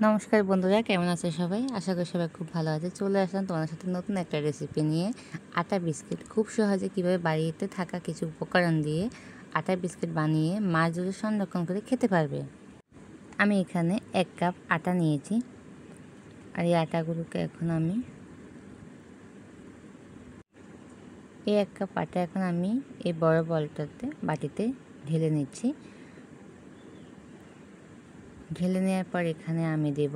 নমস্কার বন্ধুরা, কেমন আছে সবাই? আশা করি সবাই খুব ভালো আছে। চলে আসলাম তোমাদের সাথে নতুন একটা রেসিপি নিয়ে। আটা বিস্কিট খুব সহজে কীভাবে বাড়িতে থাকা কিছু উপকরণ দিয়ে আটা বিস্কিট বানিয়ে মাস জুড়ে সংরক্ষণ করে খেতে পারবে। আমি এখানে 1 কাপ আটা নিয়েছি, আর এই আটাগুলোকে এখন আমি 1 কাপ আটা এই বড় বলটাতে বাটিতে ঢেলে নিচ্ছি। ঢেলে নেওয়ার পর এখানে আমি দেব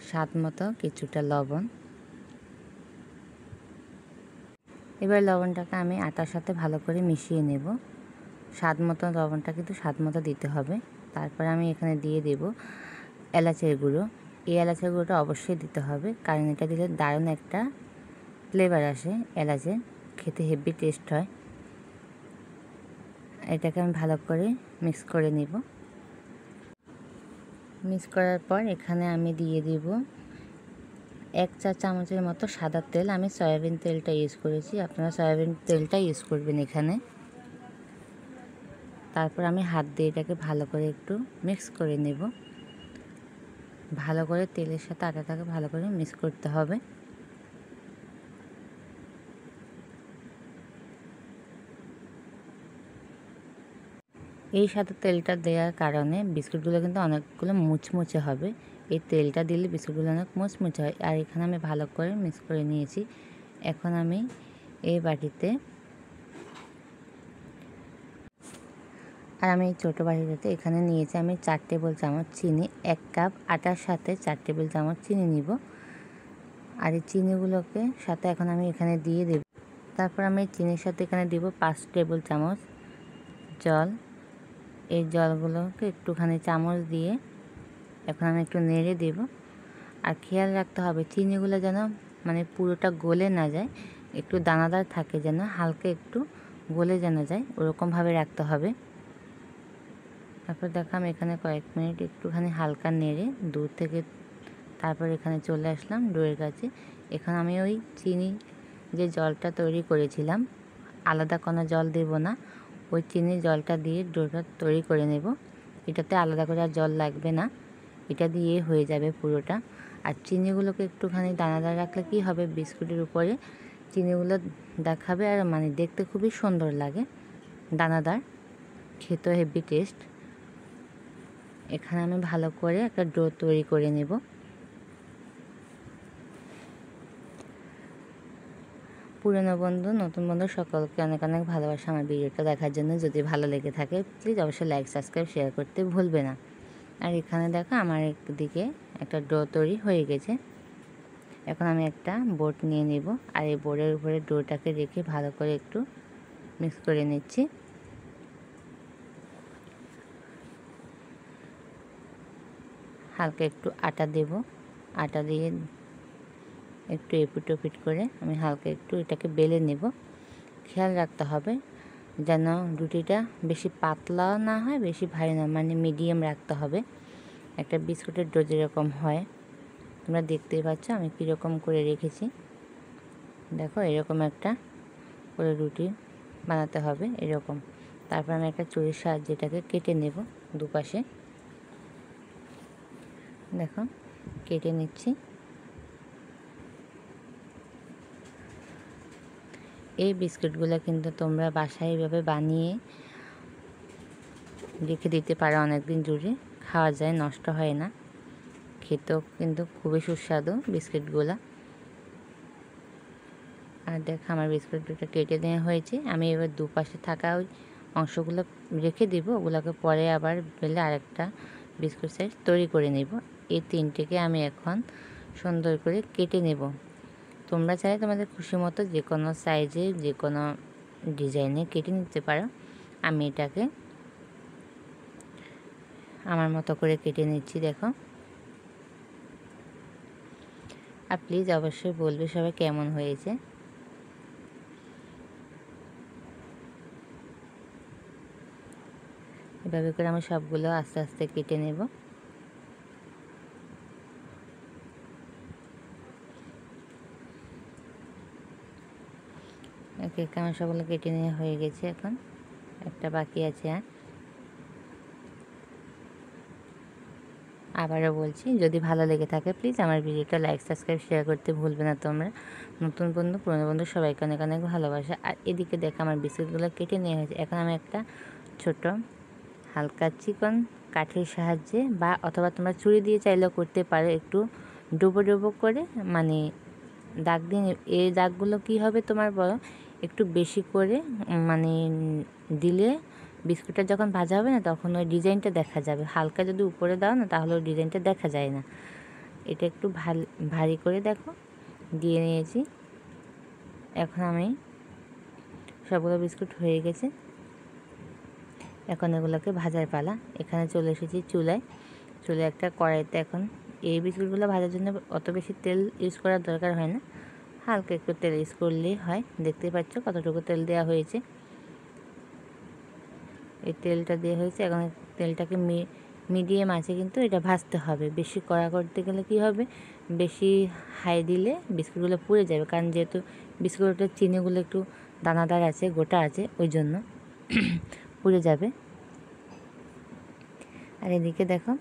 স্বাদ মতো কিছুটা লবণ। এবার লবণটাকে আমি আটার সাথে ভালো করে মিশিয়ে নেব। স্বাদ মতো লবণটা কিন্তু স্বাদ মতো দিতে হবে। তারপর আমি এখানে দিয়ে দেব এলাচের গুঁড়ো। এই এলাচের গুঁড়োটা অবশ্যই দিতে হবে, কারণ এটা দিলে দারুণ একটা ফ্লেভার আসে, এলাচের খেতে হেভি টেস্ট হয়। এটাকে আমি ভালো করে মিক্স করে নেব। মিক্স করার পর এখানে আমি দিয়ে দেব 1 চা চামচের মতো সাদা তেল। আমি সয়াবিন তেলটা ইউজ করেছি, আপনারা সয়াবিন তেলটা ইউজ করবেন এখানে। তারপর আমি হাত দিয়ে এটাকে ভালো করে একটু মিক্স করে নেব। ভালো করে তেলের সাথে আটাটাকে ভালো করে মিক্স করতে হবে। এই সাথে তেলটা দেওয়ার কারণে বিস্কুটগুলো কিন্তু অনেকগুলো মুচমুচে হবে। এই তেলটা দিলে বিস্কুটগুলো অনেক মুচমুচে হয়। আর এখানে আমি ভালো করে মিক্স করে নিয়েছি। এখন আমি এই বাটিতে আমি এই ছোটো বাটিটাতে এখানে নিয়েছি আমি 4 টেবিল চামচ চিনি। 1 কাপ আটার সাথে 4 টেবিল চামচ চিনি নিব। আর এই চিনিগুলোকে সাথে এখন আমি এখানে দিয়ে দেব। তারপর আমি চিনির সাথে এখানে দিব 5 টেবিল চামচ জল। এই জলগুলোকে একটুখানি চামচ দিয়ে এখন আমি একটু নেড়ে দেব। আর খেয়াল রাখতে হবে চিনিগুলো যেন পুরোটা গলে না যায়, একটু দানাদার থাকে, যেন হালকা একটু গলে যেন যায়, ওরকমভাবে রাখতে হবে। তারপর দেখো আমি এখানে কয়েক মিনিট একটুখানি হালকা নেড়ে দূর থেকে তারপর এখানে চলে আসলাম ডোয়ের কাছে। এখন আমি ওই চিনি যে জলটা তৈরি করেছিলাম, আলাদা কোনো জল দেব না, ওই চিনির জলটা দিয়ে ডোটা তৈরি করে নেব। এটাতে আলাদা করে আর জল লাগবে না, এটা দিয়ে হয়ে যাবে পুরোটা। আর চিনিগুলোকে একটুখানি দানাদার রাখলে কি হবে, বিস্কুটের উপরে চিনিগুলো দেখাবে আর দেখতে খুবই সুন্দর লাগে, দানাদার, খেতেও হেভি টেস্ট। এখানে আমি ভালো করে একটা ডো তৈরি করে নেব। পুরনো বন্ধু নতুন বন্ধু সকলকে অনেক অনেক ভালোবাসা আমার ভিডিওটা দেখার জন্য। যদি ভালো লেগে থাকে প্লিজ অবশ্যই লাইক, সাবস্ক্রাইব, শেয়ার করতে ভুলবে না। আর এখানে দেখো আমার একদিকে একটা ডো তৈরি হয়ে গেছে। এখন আমি একটা বোর্ড নিয়ে নেব, আর এই বোর্ডের উপরে ডোটাকে রেখে ভালো করে একটু মিক্স করে নিচ্ছি। হালকা একটু আটা দেব, আটা দিয়ে একটু এপিট ওপিট করে আমি হালকা একটু এটাকে বেলে নেব। খেয়াল রাখতে হবে যেন রুটিটা বেশি পাতলাও না হয়, বেশি ভারী না, মিডিয়াম রাখতে হবে। একটা বিস্কুটের ডো যেরকম হয়, তোমরা দেখতেই পাচ্ছ আমি কীরকম করে রেখেছি। দেখো এরকম একটা করে রুটি বানাতে হবে, এরকম। তারপর আমি একটা ছুরির সাহায্যে এটাকে কেটে নেব দুপাশে। দেখো কেটে নিচ্ছি। এই বিস্কুটগুলো কিন্তু তোমরা বাসায় এইভাবে বানিয়ে রেখে দিতে পারো, অনেক দিন জুড়ে খাওয়া যায়, নষ্ট হয় না, খেতেও কিন্তু খুবই সুস্বাদু বিস্কুটগুলো। আর দেখো আমার বিস্কুট দুটো কেটে দেওয়া হয়েছে। আমি এবার দুপাশে থাকা ওই অংশগুলো রেখে দিব, ওগুলোকে পরে আবার বেলে আরেকটা বিস্কুট সাইজ তৈরি করে নেব। এই তিনটেকে আমি এখন সুন্দর করে কেটে নেব। তোমরা চাইলে তোমাদের খুশি মতো যে কোনো সাইজে, যে কোনো ডিজাইনে কেটে নিতে পারো। আমি এটাকে আমার মতো করে কেটে নিচ্ছি। দেখো, আর প্লিজ অবশ্যই বলবে সবাই কেমন হয়েছে। এভাবে করে আমি সবগুলো আস্তে আস্তে কেটে নেব। একে আমার সবগুলো কেটে নেওয়া হয়ে গেছে, এখন একটা বাকি আছে। আবারও বলছি, যদি ভালো লেগে থাকে প্লিজ আমার ভিডিওটা লাইক সাবস্ক্রাইব শেয়ার করতে ভুলবে না তোমরা। নতুন বন্ধু পুরনো বন্ধু সবাইকে অনেক অনেক ভালোবাসা। আর এদিকে দেখো আমার বিস্কুটগুলো কেটে নেওয়া হয়েছে। এখন আমি একটা ছোট হালকা চিকন কাঠির সাহায্যে বা অথবা তোমরা ছুরি দিয়ে চাইলেও করতে পারো, একটু ডুবো ডুবো করে মানে দাগ দিয়ে। এই দাগগুলো কি হবে তোমার বলো, একটু বেশি করে মানে দিলে বিস্কুটটা যখন ভাজা হবে না তখন ওই ডিজাইনটা দেখা যাবে। হালকা যদি উপরে দাও না তাহলে ওই ডিজাইনটা দেখা যায় না। এটা একটু ভারী করে দেখো দিয়ে নিয়েছি। এখন আমি সবগুলো বিস্কুট হয়ে গেছে, এখন এগুলোকে ভাজার পালা। এখানে চলে এসেছি চুলায় একটা কড়াইতে। এখন এই বিস্কুটগুলো ভাজার জন্য অত বেশি তেল ইউজ করার দরকার হয় না, হালকা একটু তেল ইউজ করলেই হয়। দেখতে পাচ্ছ কতটুকু তেল দেওয়া হয়েছে। এই তেলটা দেওয়া হয়েছে। এখন তেলটাকে মিডিয়াম আছে কিন্তু এটা ভাজতে হবে। বেশি কড়া করতে গেলে কি হবে, বেশি হাই দিলে বিস্কুটগুলো পুড়ে যাবে, কারণ যেহেতু বিস্কুটের চিনিগুলো একটু দানাদার আছে, গোটা আছে, ওই জন্য পুড়ে যাবে। আর এদিকে দেখো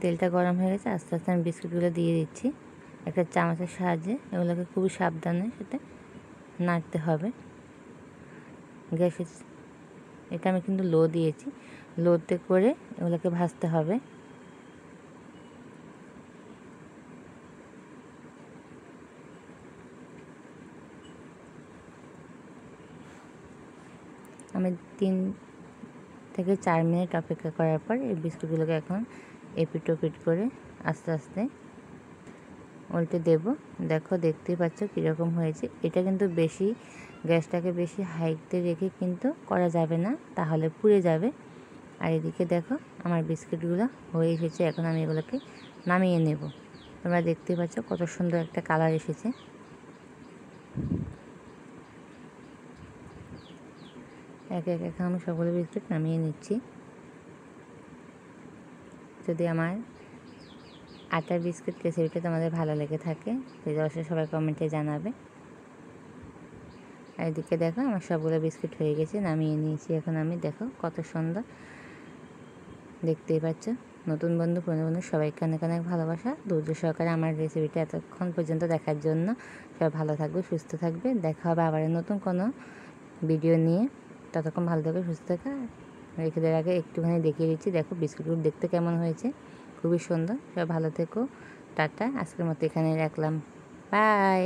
তেলটা গরম হয়ে গেছে, আস্তে আস্তে আমি বিস্কুটগুলো দিয়ে দিচ্ছি একটা চামচের সাহায্যে। এগুলোকে খুবই সাবধানের সাথে নাড়তে হবে। গ্যাসের এটা আমি কিন্তু লো দিয়েছি, লোতে করে এগুলোকে ভাজতে হবে। আমি 3 থেকে 4 মিনিট অপেক্ষা করার পর এই বিস্কুটগুলোকে এখন এপিট ওপিট করে আস্তে আস্তে উল্টে দেব। দেখো দেখতেই পাচ্ছ কীরকম হয়েছে। এটা কিন্তু বেশি গ্যাসটাকে বেশি হাইতে রেখে কিন্তু করা যাবে না, তাহলে পুড়ে যাবে। আর এদিকে দেখো আমার বিস্কুটগুলো হয়ে এসেছে। এখন আমি এগুলোকে নামিয়ে নেব। তোমরা দেখতে পাচ্ছ কত সুন্দর একটা কালার এসেছে। একে একে এখন আমি সবগুলো বিস্কুট নামিয়ে নিচ্ছি। যদি আমার আটার বিস্কুট রেসিপিটা তোমাদের ভালো লেগে থাকে তাহলে অবশ্যই সবাই কমেন্টে জানাবে। আর এদিকে দেখো আমার সবগুলো বিস্কুট হয়ে গেছে, নামিয়ে নিয়েছি। এখন আমি দেখো কত সুন্দর দেখতেই পাচ্ছ। নতুন বন্ধু পুরনো বন্ধু সবাইকে অনেক অনেক ভালোবাসা। ধৈর্য সহকারে আমার রেসিপিটা এতক্ষণ পর্যন্ত দেখার জন্য সবাই ভালো থাকবে, সুস্থ থাকবে। দেখা হবে আবার নতুন কোনো ভিডিও নিয়ে। ততক্ষণ ভালো থাকবে, সুস্থ থাকা। রেখে দেওয়ার আগে একটুখানি দেখিয়ে দিচ্ছি, দেখো বিস্কুটগুলো দেখতে কেমন হয়েছে, খুবই সুন্দর। সবাই ভালো থেকো, টাটা। আজকের মতো এখানে রাখলাম, বাই।